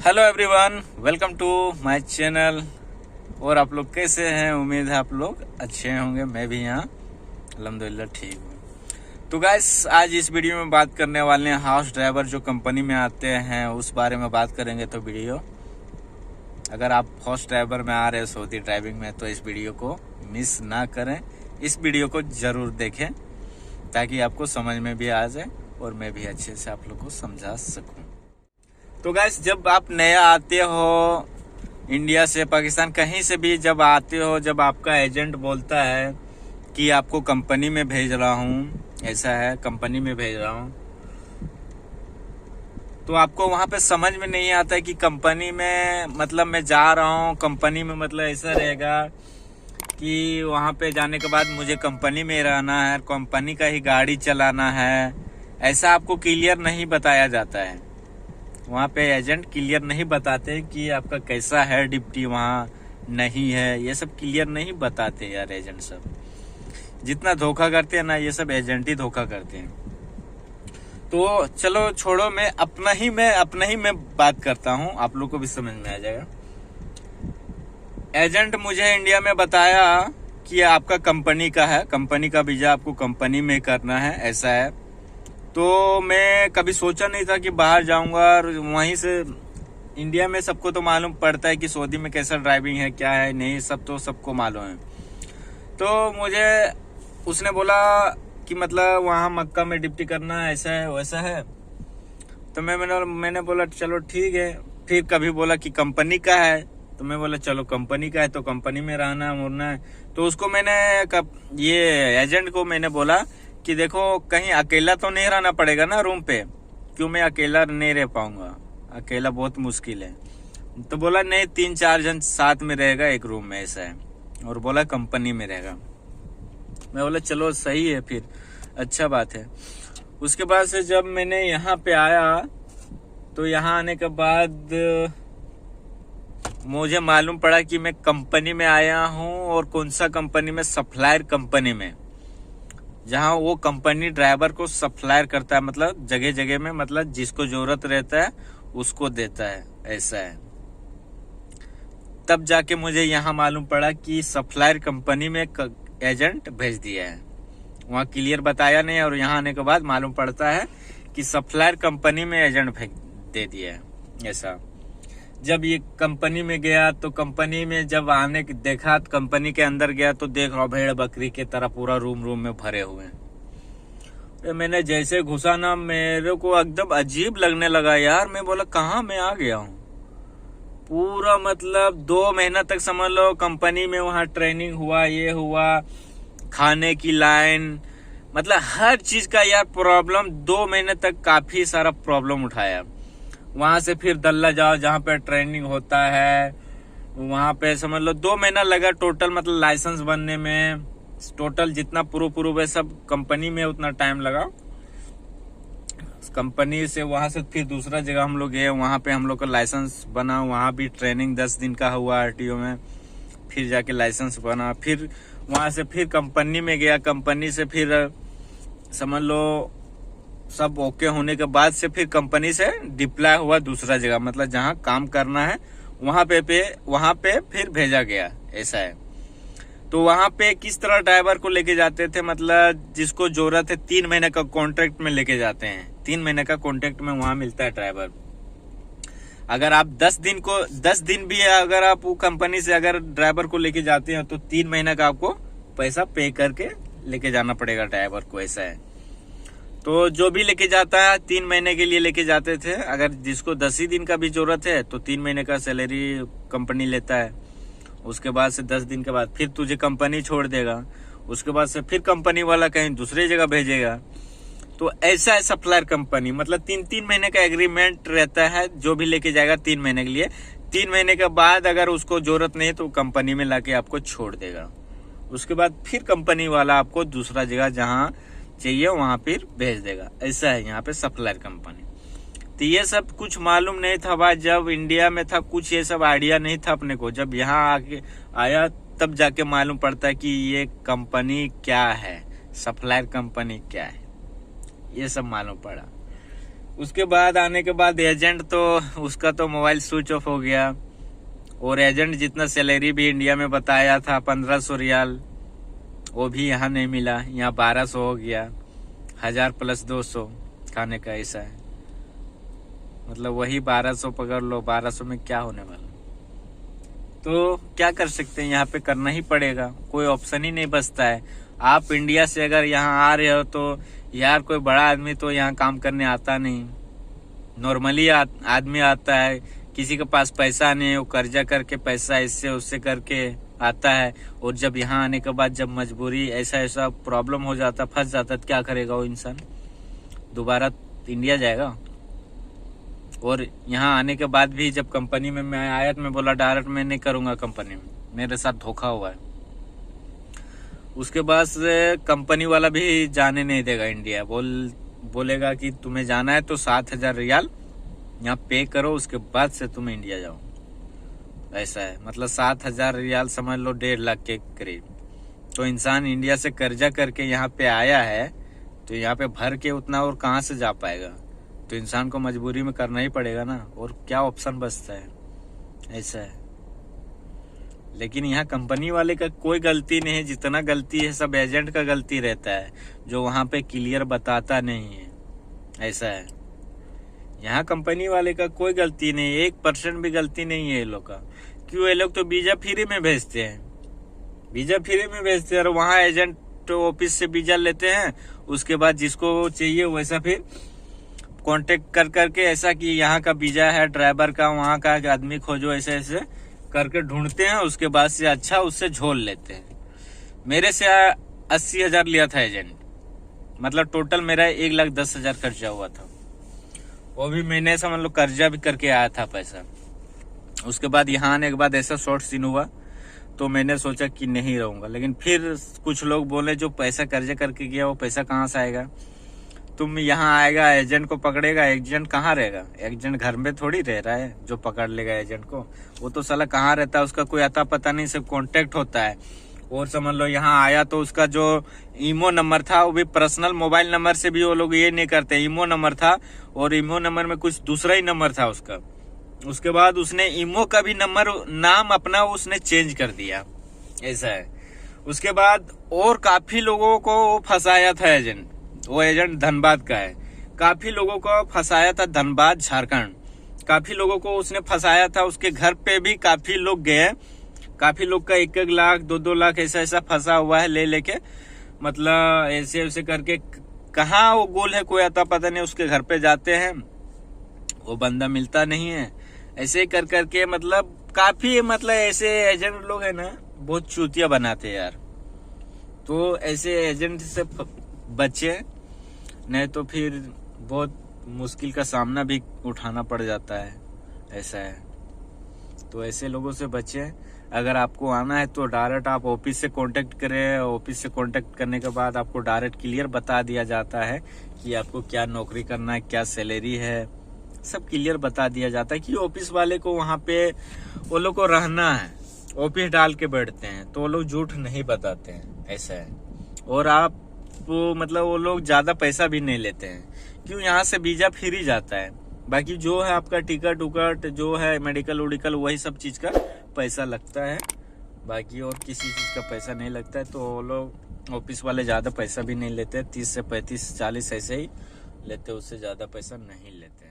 Hello everyone, welcome to my channel. और आप लोग कैसे हैं? उम्मीद है आप लोग अच्छे होंगे। मैं भी यहाँ अल्हम्दुलिल्लाह ठीक हूँ। तो गाइस, आज इस वीडियो में बात करने वाले हैं हाउस ड्राइवर जो कंपनी में आते हैं उस बारे में बात करेंगे। तो वीडियो, अगर आप हाउस ड्राइवर में आ रहे हैं सऊदी ड्राइविंग में, तो इस वीडियो को मिस ना करें। इस वीडियो को ज़रूर देखें ताकि आपको समझ में भी आ जाए और मैं भी अच्छे से आप लोग को समझा सकूँ। तो गाइस, जब आप नया आते हो इंडिया से, पाकिस्तान, कहीं से भी जब आते हो, जब आपका एजेंट बोलता है कि आपको कंपनी में भेज रहा हूँ, ऐसा है कंपनी में भेज रहा हूँ, तो आपको वहाँ पे समझ में नहीं आता है कि कंपनी में मतलब मैं जा रहा हूँ। कंपनी में मतलब ऐसा रहेगा कि वहाँ पे जाने के बाद मुझे कंपनी में रहना है, कंपनी का ही गाड़ी चलाना है। ऐसा आपको क्लियर नहीं बताया जाता है। वहाँ पे एजेंट क्लियर नहीं बताते कि आपका कैसा है ड्यूटी वहाँ नहीं है, ये सब क्लियर नहीं बताते यार एजेंट सब। जितना धोखा करते हैं ना, ये सब एजेंट ही धोखा करते हैं। तो चलो छोड़ो, मैं अपना ही मैं बात करता हूँ, आप लोग को भी समझ में आ जाएगा। एजेंट मुझे इंडिया में बताया कि आपका कंपनी का है, कंपनी का वीजा आपको कंपनी में करना है, ऐसा है। तो मैं कभी सोचा नहीं था कि बाहर जाऊंगा और वहीं से इंडिया में सबको तो मालूम पड़ता है कि सऊदी में कैसा ड्राइविंग है, क्या है नहीं, सब तो सबको मालूम है। तो मुझे उसने बोला कि मतलब वहाँ मक्का में ड्यूटी करना है, ऐसा है वैसा है। तो मैंने बोला चलो ठीक है। फिर कभी बोला कि कंपनी का है, तो मैं बोला चलो कंपनी का है तो कंपनी में रहना मुड़ना है। तो उसको ये एजेंट को मैंने बोला कि देखो कहीं अकेला तो नहीं रहना पड़ेगा ना रूम पे, क्यों मैं अकेला नहीं रह पाऊंगा, अकेला बहुत मुश्किल है। तो बोला नहीं, 3-4 जन साथ में रहेगा एक रूम में, ऐसा है। और बोला कंपनी में रहेगा। मैं बोला चलो सही है, फिर अच्छा बात है। उसके बाद से जब मैंने यहाँ पे आया, तो यहाँ आने के बाद मुझे मालूम पड़ा कि मैं कंपनी में आया हूँ। और कौन सा कंपनी में? सप्लायर कंपनी में, जहाँ वो कंपनी ड्राइवर को सप्लायर करता है, मतलब जगह जगह में, मतलब जिसको जरूरत रहता है उसको देता है, ऐसा है। तब जाके मुझे यहाँ मालूम पड़ा कि सप्लायर कंपनी में एजेंट भेज दिया है। वहाँ क्लियर बताया नहीं, और यहाँ आने के बाद मालूम पड़ता है कि सप्लायर कंपनी में एजेंट भेज दे दिया है, ऐसा। जब ये कंपनी में गया तो कंपनी में जब आने देखा, कंपनी के अंदर गया तो देख रहा भेड़ बकरी की तरह पूरा रूम में भरे हुए हैं। मैंने जैसे घुसा ना, मेरे को एकदम अजीब लगने लगा यार। मैं बोला कहाँ मैं आ गया हूँ। पूरा मतलब 2 महीना तक समझ लो कंपनी में वहाँ ट्रेनिंग हुआ, ये हुआ, खाने की लाइन, मतलब हर चीज का यार प्रॉब्लम। 2 महीने तक काफी सारा प्रॉब्लम उठाया। वहां से फिर दल्ला जाओ जहाँ पे ट्रेनिंग होता है, वहां पे समझ लो 2 महीना लगा टोटल, मतलब लाइसेंस बनने में। टोटल जितना प्रूफ है सब कंपनी में, उतना टाइम लगा। कंपनी से वहां से फिर दूसरा जगह हम लोग गए, वहां पे हम लोग का लाइसेंस बना। वहां भी ट्रेनिंग 10 दिन का हुआ आरटीओ में, फिर जाके लाइसेंस बना। फिर वहां से फिर कंपनी में गया, कंपनी से फिर समझ लो सब ओके होने के बाद से फिर कंपनी से डिप्लॉय हुआ दूसरा जगह, मतलब जहाँ काम करना है वहां पे फिर भेजा गया, ऐसा है। तो वहां पे किस तरह ड्राइवर को लेके जाते थे, मतलब जिसको जरूरत है 3 महीने का कॉन्ट्रैक्ट में लेके जाते हैं। 3 महीने का कॉन्ट्रैक्ट में वहां मिलता है ड्राइवर। अगर आप 10 दिन भी अगर आप वो कंपनी से अगर ड्राइवर को लेके जाते हैं तो 3 महीने का आपको पैसा पे करके लेके जाना पड़ेगा ड्राइवर को, ऐसा है। तो जो भी लेके जाता है 3 महीने के लिए लेके जाते थे। अगर जिसको 10 ही दिन का भी जरूरत है तो 3 महीने का सैलरी कंपनी लेता है। उसके बाद से 10 दिन के बाद फिर तुझे कंपनी छोड़ देगा। उसके बाद से फिर कंपनी वाला कहीं दूसरी जगह भेजेगा। तो ऐसा है सप्लायर कंपनी, मतलब 3-3 महीने का एग्रीमेंट रहता है। जो भी लेके जाएगा 3 महीने के लिए, 3 महीने के बाद अगर उसको जरूरत नहीं है तो कंपनी में लाके आपको छोड़ देगा। उसके बाद फिर कंपनी वाला आपको दूसरा जगह जहाँ चाहिए वहां फिर भेज देगा, ऐसा है यहाँ पे सप्लायर कंपनी। तो ये सब कुछ मालूम नहीं था भाई, जब इंडिया में था कुछ ये सब आइडिया नहीं था अपने को। जब यहाँ आके आया तब जाके मालूम पड़ता है कि ये कंपनी क्या है, सप्लायर कंपनी क्या है, ये सब मालूम पड़ा। उसके बाद आने के बाद एजेंट तो उसका तो मोबाइल स्विच ऑफ हो गया, और एजेंट जितना सैलरी भी इंडिया में बताया था 1500 रियाल, वो भी यहाँ नहीं मिला। यहाँ 1200 हो गया, 1000 + 200 खाने का। ऐसा है, मतलब वही 1200 पकड़ लो, 1200 में क्या होने वाला। तो क्या कर सकते हैं, यहाँ पे करना ही पड़ेगा, कोई ऑप्शन ही नहीं बचता है। आप इंडिया से अगर यहाँ आ रहे हो तो यार कोई बड़ा आदमी तो यहाँ काम करने आता नहीं, नॉर्मली आदमी आता है। किसी के पास पैसा नहीं है, वो कर्जा करके पैसा इससे उससे करके आता है, और जब यहाँ आने के बाद जब मजबूरी ऐसा प्रॉब्लम हो जाता, फंस जाता, तो क्या करेगा वो इंसान, दोबारा इंडिया जाएगा। और यहाँ आने के बाद भी जब कंपनी में मैं आया तो मैं बोला डायरेक्ट मैं नहीं करूंगा कंपनी में, मेरे साथ धोखा हुआ है। उसके बाद कंपनी वाला भी जाने नहीं देगा इंडिया, बोलेगा कि तुम्हें जाना है तो 7000 रियाल यहाँ पे करो, उसके बाद से तुम इंडिया जाओ। ऐसा है, मतलब 7000 रियाल समझ लो 1.5 लाख के करीब। तो इंसान इंडिया से कर्जा करके यहाँ पे आया है, तो यहाँ पे भर के उतना और कहाँ से जा पाएगा। तो इंसान को मजबूरी में करना ही पड़ेगा ना, और क्या ऑप्शन बचता है। ऐसा है, लेकिन यहाँ कंपनी वाले का कोई गलती नहीं है, जितना गलती है सब एजेंट का गलती रहता है, जो वहां पे क्लियर बताता नहीं है। ऐसा है, यहाँ कंपनी वाले का कोई गलती नहीं, 1% भी गलती नहीं है ये लोग का। क्यों, ये लोग तो वीजा फ्री में भेजते हैं, वीजा फ्री में भेजते हैं, और वहाँ एजेंट ऑफिस से वीजा लेते हैं। उसके बाद जिसको चाहिए वैसा फिर कांटेक्ट कर करके, ऐसा कि यहाँ का वीजा है ड्राइवर का, वहाँ का आदमी खोजो, ऐसे ऐसे करके ढूंढते हैं। उसके बाद से अच्छा उससे झोल लेते हैं। मेरे से 80,000 लिया था एजेंट, मतलब टोटल मेरा 1,10,000 खर्चा हुआ था। वो भी मैंने समझ लो कर्जा भी करके आया था पैसा। उसके बाद यहाँ आने के बाद ऐसा शॉर्ट सीन हुआ, तो मैंने सोचा कि नहीं रहूंगा। लेकिन फिर कुछ लोग बोले जो पैसा कर्जा करके गया वो पैसा कहाँ से आएगा, तुम यहाँ आएगा एजेंट को पकड़ेगा, एजेंट कहाँ रहेगा, एजेंट घर में थोड़ी रह रहा है जो पकड़ लेगा एजेंट को। वो तो साला कहाँ रहता है, उसका कोई आता पता नहीं, सिर्फ कांटेक्ट होता है। और समझ लो यहाँ आया तो उसका जो ईमो नंबर था वो भी पर्सनल मोबाइल नंबर से भी वो लोग ये नहीं करते, ईमो नंबर था, और ईमो नंबर में कुछ दूसरा ही नंबर था उसका। उसके बाद उसने ईमो का भी नंबर, नाम अपना उसने चेंज कर दिया। ऐसा है। उसके बाद और काफी लोगों को फंसाया था एजेंट, वो एजेंट धनबाद का है। काफी लोगों को फंसाया था, धनबाद झारखंड, काफी लोगों को उसने फंसाया था। उसके घर पे भी काफी लोग गए, काफी लोग का 1-1 लाख 2-2 लाख ऐसा फंसा हुआ है ले लेके, मतलब ऐसे ऐसे करके। कहाँ वो गोल है कोई आता पता नहीं, उसके घर पे जाते हैं वो बंदा मिलता नहीं है। ऐसे ही कर करके मतलब काफी, मतलब ऐसे एजेंट लोग है ना बहुत चूतिया बनाते हैं यार। तो ऐसे एजेंट से बचे, नहीं तो फिर बहुत मुश्किल का सामना भी उठाना पड़ जाता है। ऐसा है, तो ऐसे लोगों से बचे। अगर आपको आना है तो डायरेक्ट आप ऑफिस से कांटेक्ट करें। ऑफिस से कांटेक्ट करने के बाद आपको डायरेक्ट क्लियर बता दिया जाता है कि आपको क्या नौकरी करना है, क्या सैलरी है, सब क्लियर बता दिया जाता है। कि ऑफिस वाले को वहाँ पे वो लोग को रहना है, ऑफिस डाल के बैठते हैं, तो वो लोग झूठ नहीं बताते हैं। ऐसा है। और आप मतलब वो लोग ज्यादा पैसा भी नहीं लेते हैं, क्यों, यहाँ से वीजा फ्री जाता है। बाकी जो है आपका टिकट उकट जो है मेडिकल उडिकल वही सब चीज का पैसा लगता है, बाकी और किसी चीज का पैसा नहीं लगता है। तो वो लोग ऑफिस वाले ज्यादा पैसा भी नहीं लेते, 30 से 35 40 ऐसे ही लेते, उससे ज्यादा पैसा नहीं लेते।